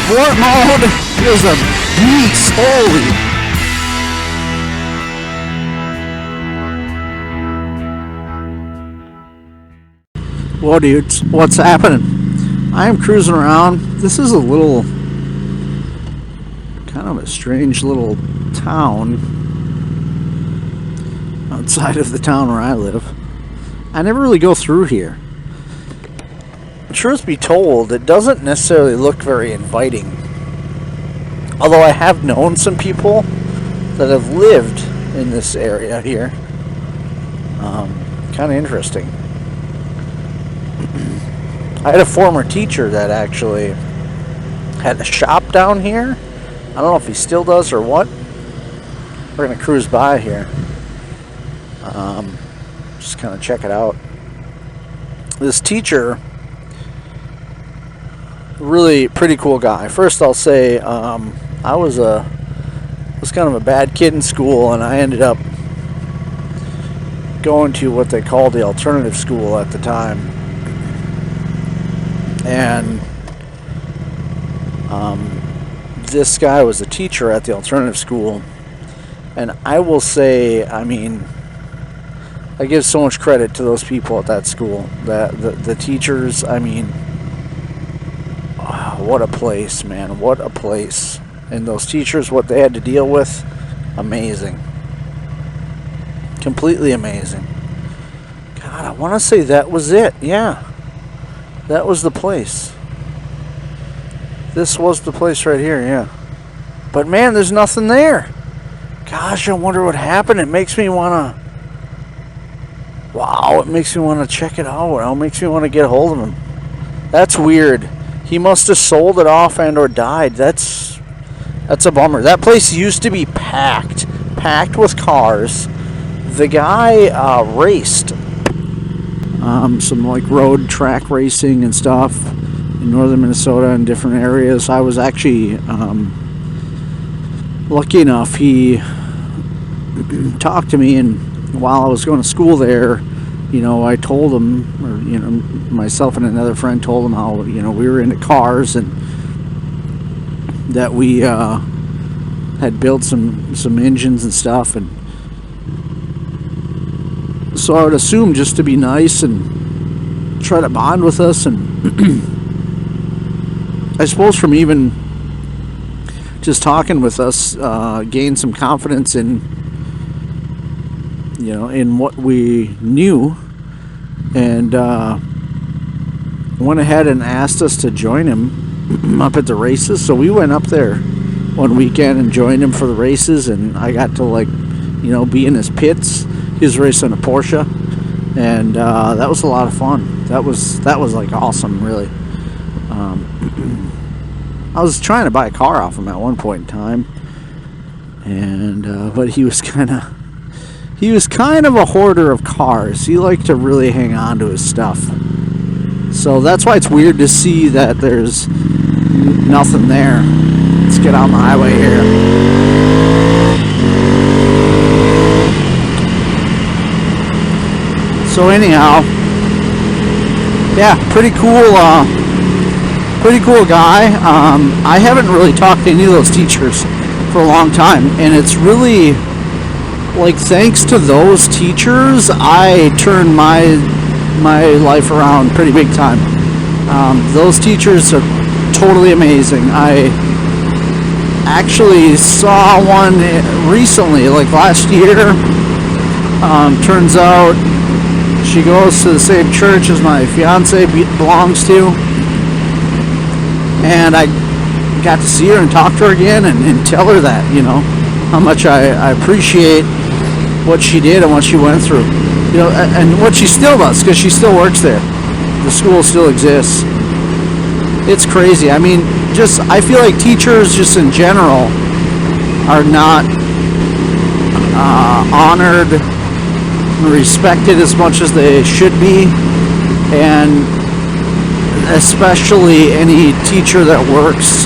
Sport mode is a beast. Holy. Whoa, dudes. What's happening? I am cruising around. This is a little, kind of a strange little town outside of the town where I live. I never really go through here. Truth be told, it doesn't necessarily look very inviting. Although I have known some people that have lived in this area here. Kind of interesting. I had a former teacher that actually had a shop down here. I don't know if he still does or what. We're going to cruise by here. Just kind of check it out. This teacher, really pretty cool guy. First I'll say I was kind of a bad kid in school, and I ended up going to what they called the alternative school at the time. And this guy was a teacher at the alternative school, and I will say, I mean, I give so much credit to those people at that school. The teachers, I mean, what a place, man. What a place. And those teachers, what they had to deal with, amazing. Completely amazing. God, I want to say that was it. Yeah. That was the place. This was the place right here, yeah. But man, there's nothing there. Gosh, I wonder what happened. It makes me want to... Wow, it makes me want to check it out. It makes me want to get a hold of him. That's weird. He must have sold it off and or died. That's a bummer. That place used to be packed with cars. The guy raced some like road track racing and stuff in northern Minnesota and different areas. I was actually lucky enough. He talked to me, and while I was going to school there, you know, I told him, or, you know, myself and another friend told him how, you know, we were into cars and that we had built some engines and stuff. And so I would assume, just to be nice and try to bond with us, and I suppose from even just talking with us, gain some confidence in, you know, in what we knew, and went ahead and asked us to join him up at the races. So we went up there one weekend and joined him for the races, and I got to, like, you know, be in his pits. He was racing a Porsche, and that was a lot of fun. That was like awesome, really. I was trying to buy a car off him at one point in time, and but he was kind of a hoarder of cars. He liked to really hang on to his stuff. So that's why it's weird to see that there's nothing there. Let's get on the highway here. So anyhow, yeah, pretty cool guy. I haven't really talked to any of those teachers for a long time, and it's really, like, thanks to those teachers, I turned my life around pretty big time. Those teachers are totally amazing. I actually saw one recently, like last year. Turns out she goes to the same church as my fiance belongs to, and I got to see her and talk to her again, and tell her that, you know, how much I appreciate what she did and what she went through, you know, and what she still does, because she still works there. The school still exists. It's crazy. I mean, just, I feel like teachers just in general are not honored and respected as much as they should be, and especially any teacher that works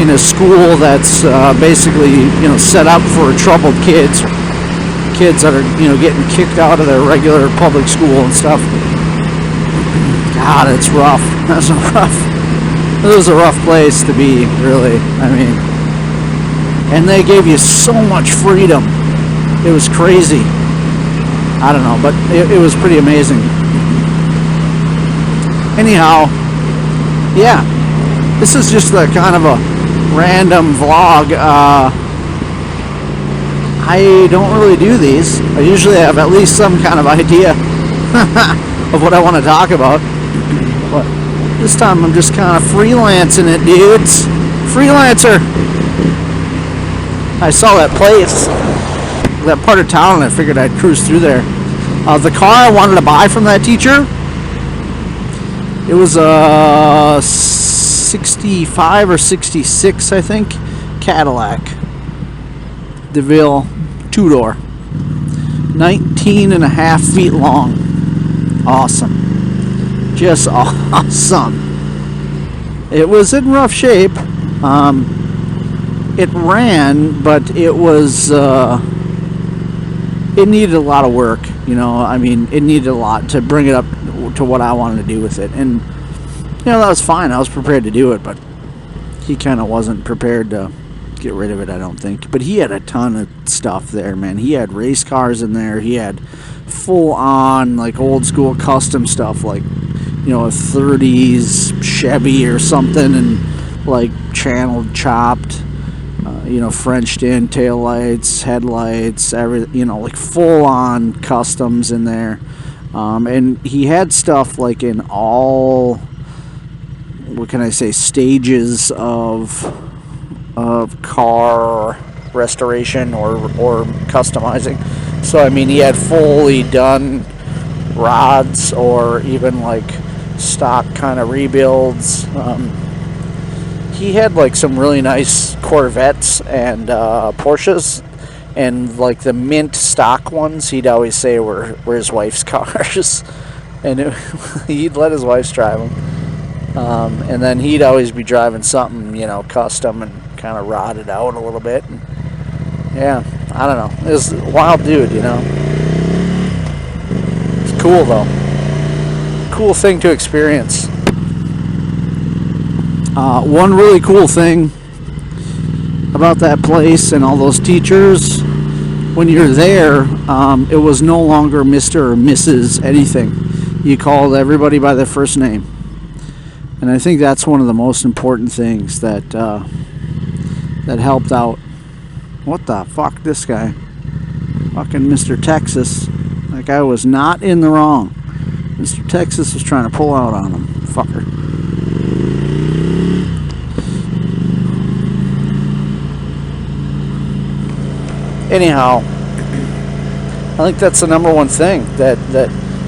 in a school that's basically, you know, set up for troubled kids that are, you know, getting kicked out of their regular public school and stuff. God, it's rough. That's rough. It was a rough place to be, really. I mean, and they gave you so much freedom. It was crazy. I don't know, but it was pretty amazing. Anyhow, yeah, this is just a kind of a random vlog. I don't really do these. I usually have at least some kind of idea of what I want to talk about. But this time I'm just kind of freelancing it, dudes. Freelancer. I saw that place, that part of town, and I figured I'd cruise through there. The car I wanted to buy from that teacher, it was a 65 or 66, I think, Cadillac DeVille two-door, 19 and a half feet long. Awesome. Just awesome. It was in rough shape. It ran, but it was it needed a lot of work, you know. I mean, it needed a lot to bring it up to what I wanted to do with it. And you know, that was fine. I was prepared to do it, but he kind of wasn't prepared to get rid of it, I don't think. But he had a ton of stuff there, man. He had race cars in there. He had full on like old school custom stuff, like, you know, a 30s Chevy or something, and like channeled, chopped, you know, Frenched in taillights, headlights, everything, you know, like full on customs in there. And he had stuff like in all, what can I say, stages of car restoration or customizing. So I mean, he had fully done rods, or even like stock kind of rebuilds. He had like some really nice Corvettes and Porsches, and like the mint stock ones he'd always say were his wife's cars, and he'd let his wife drive them. And then he'd always be driving something, you know, custom and kind of rotted out a little bit. And yeah, I don't know. It was a wild dude, you know. It's cool though. Cool thing to experience. One really cool thing about that place and all those teachers, when you're there, it was no longer Mr. or Mrs. anything. You called everybody by their first name. And I think that's one of the most important things that that helped out. What the fuck, this guy? Fucking Mr. Texas. That guy was not in the wrong. Mr. Texas was trying to pull out on him. Fucker. Anyhow, I think that's the number one thing, that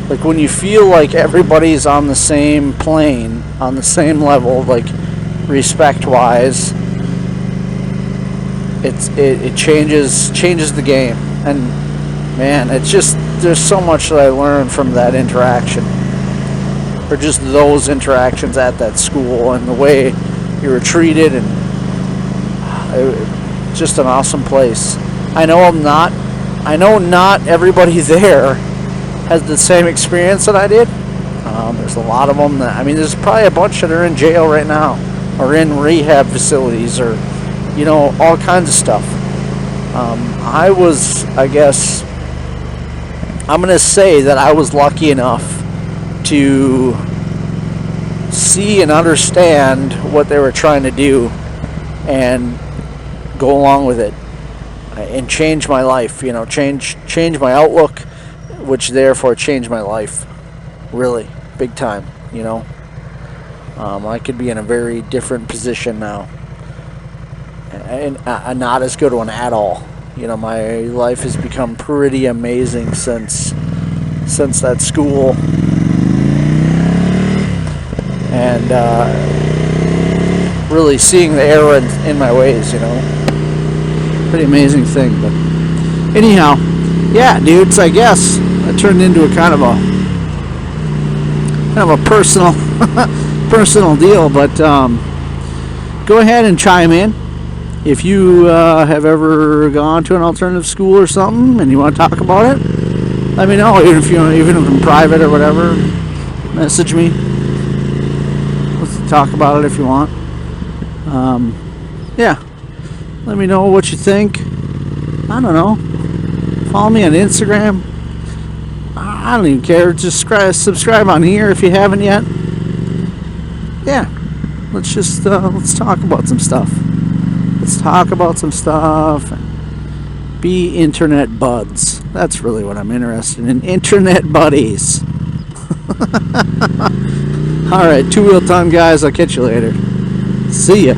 like when you feel like everybody's on the same plane, on the same level, like respect wise, it changes the game. And man, it's just, there's so much that I learned from that interaction, or just those interactions at that school, and the way you were treated, and it's just an awesome place. I know not everybody there has the same experience that I did. There's a lot of them that, I mean, there's probably a bunch that are in jail right now, or in rehab facilities, or, you know, all kinds of stuff. I was, I guess, I'm going to say that I was lucky enough to see and understand what they were trying to do and go along with it and change my life, you know, change my outlook, which therefore changed my life, really, big time, you know. I could be in a very different position now, and not as good one at all. You know, my life has become pretty amazing since that school, and really seeing the error in my ways, you know. Pretty amazing thing. But anyhow, yeah, dudes, I guess that turned into a kind of a personal deal. But go ahead and chime in if you have ever gone to an alternative school or something and you want to talk about it. Let me know, even if in private or whatever. Message me. talk about it if you want. Yeah. Let me know what you think. I don't know. Follow me on Instagram. I don't even care. Just subscribe on here if you haven't yet. Yeah. Let's talk about some stuff. Let's talk about some stuff. Be internet buds. That's really what I'm interested in. Internet buddies. Alright, two-wheel time guys. I'll catch you later. See ya.